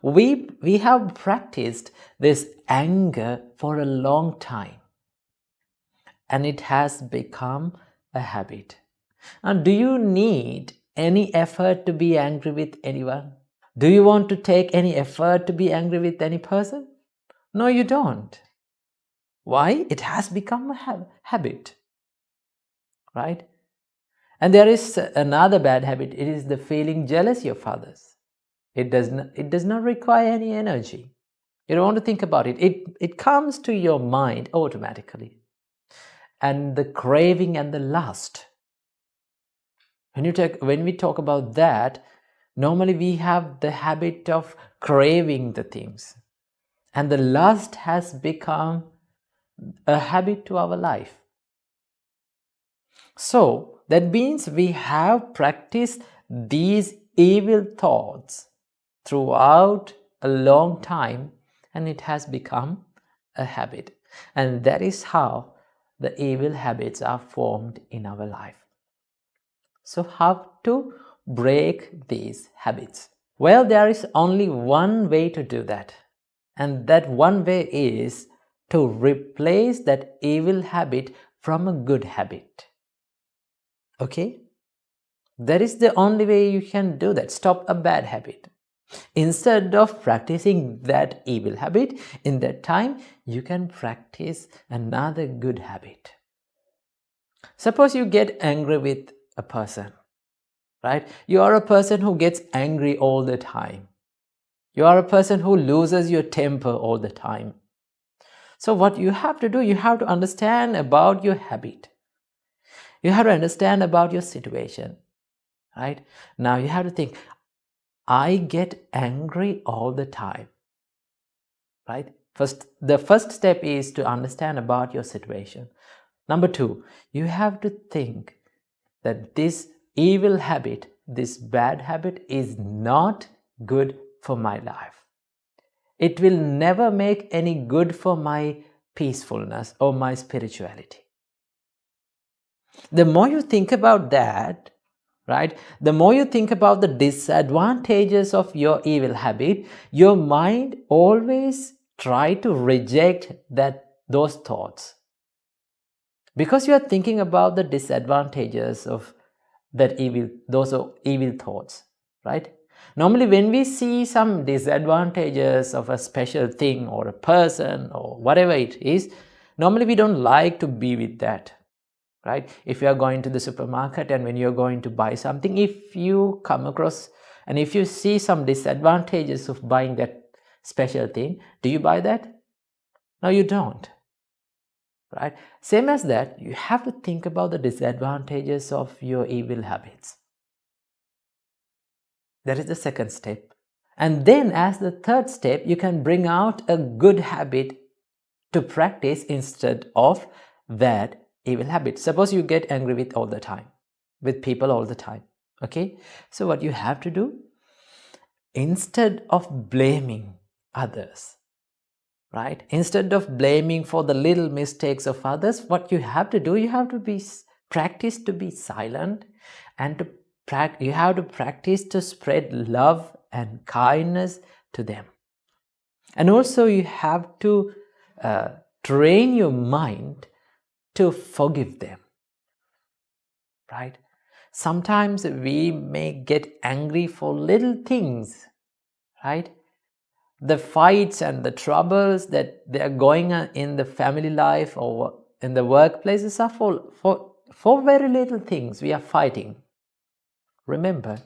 we have practiced this anger for a long time, and it has become a habit. Now, do you need any effort to be angry with anyone? Do you want to take any effort to be angry with any person? No, you don't. Why? It has become a habit, right? And there is another bad habit. It is the feeling jealousy of others. It does not require any energy. You don't want to think about it. It comes to your mind automatically. And the craving and the lust. When we talk about that, normally we have the habit of craving the things. And the lust has become a habit to our life. So that means we have practiced these evil thoughts throughout a long time, and it has become a habit. And that is how the evil habits are formed in our life. So how to break these habits? Well, there is only one way to do that. And that one way is to replace that evil habit from a good habit. Okay? That is the only way you can do that. Stop a bad habit. Instead of practicing that evil habit, in that time, you can practice another good habit. Suppose you get angry with a person, right? You are a person who gets angry all the time. You are a person who loses your temper all the time. So what you have to do, you have to understand about your habit. You have to understand about your situation, right? Now you have to think, I get angry all the time, right? The first step is to understand about your situation. Number 2, you have to think that this evil habit, this bad habit is not good for my life. It will never make any good for my peacefulness or my spirituality. The more you think about that, right, the more you think about the disadvantages of your evil habit, your mind always try to reject those thoughts. Because you are thinking about the disadvantages of those evil thoughts, right? Normally, when we see some disadvantages of a special thing or a person or whatever it is, normally we don't like to be with that, right? If you are going to the supermarket and when you're going to buy something, if you come across and if you see some disadvantages of buying that special thing, do you buy that? No, you don't. Right? Same as that, you have to think about the disadvantages of your evil habits. That is the second step. And then as the third step, you can bring out a good habit to practice instead of that evil habit. Suppose you get angry with people all the time. Okay? So what you have to do, instead of blaming others, right? Instead of blaming for the little mistakes of others, what you have to do, you have to practice to be silent, and you have to practice to spread love and kindness to them. And also you have to train your mind to forgive them, right? Sometimes we may get angry for little things, right? The fights and the troubles that they are going on in the family life or in the workplaces are for very little things we are fighting. Remember,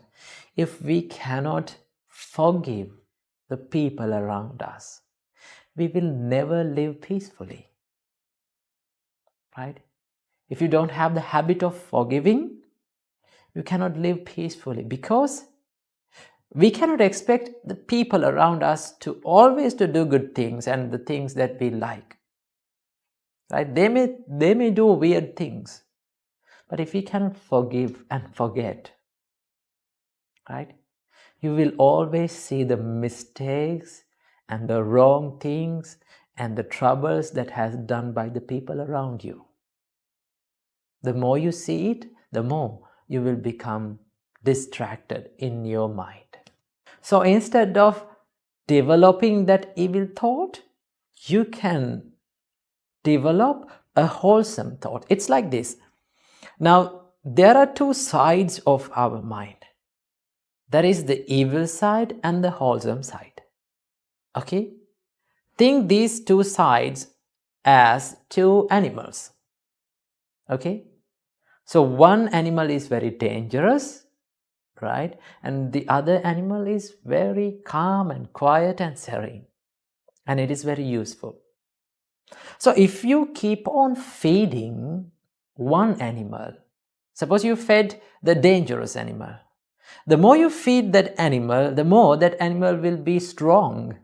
if we cannot forgive the people around us, we will never live peacefully, right? If you don't have the habit of forgiving, you cannot live peacefully, because we cannot expect the people around us to always to do good things and the things that we like, right? They may do weird things, but if we cannot forgive and forget, right, you will always see the mistakes and the wrong things and the troubles that has done by the people around you. The more you see it, the more you will become distracted in your mind. So instead of developing that evil thought, you can develop a wholesome thought. It's like this. Now, there are two sides of our mind. There is the evil side and the wholesome side. Okay? Think these two sides as two animals. Okay? So one animal is very dangerous, right? And the other animal is very calm and quiet and serene. And it is very useful. So if you keep on feeding one animal, suppose you fed the dangerous animal, the more you feed that animal, the more that animal will be strong.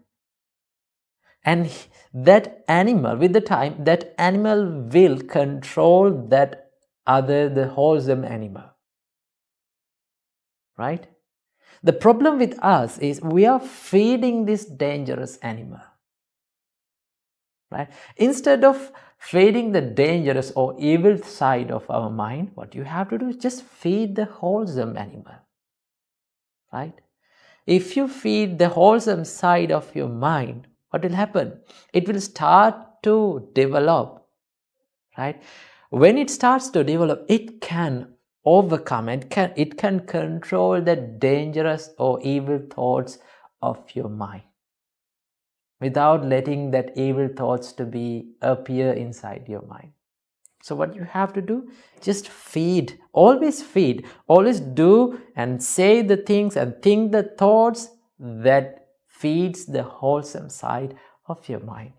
And that animal, with the time, that animal will control the wholesome animal. Right? The problem with us is we are feeding this dangerous animal. Right? Instead of feeding the dangerous or evil side of our mind, what you have to do is just feed the wholesome animal. Right? If you feed the wholesome side of your mind, what will happen? It will start to develop. Right? When it starts to develop, it can overcome and it can control the dangerous or evil thoughts of your mind, without letting that evil thoughts to be appear inside your mind. So what you have to do, just feed, always do and say the things and think the thoughts that feeds the wholesome side of your mind.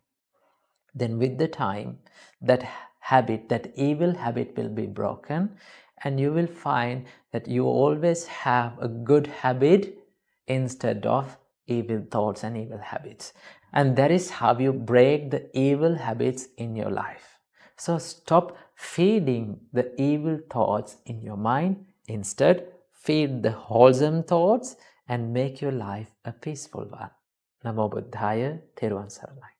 Then with the time, that habit, that evil habit will be broken, and you will find that you always have a good habit instead of evil thoughts and evil habits. And that is how you break the evil habits in your life. So stop feeding the evil thoughts in your mind. Instead, feed the wholesome thoughts and make your life a peaceful one. Namo Buddhaya, Thiruvon Saranai.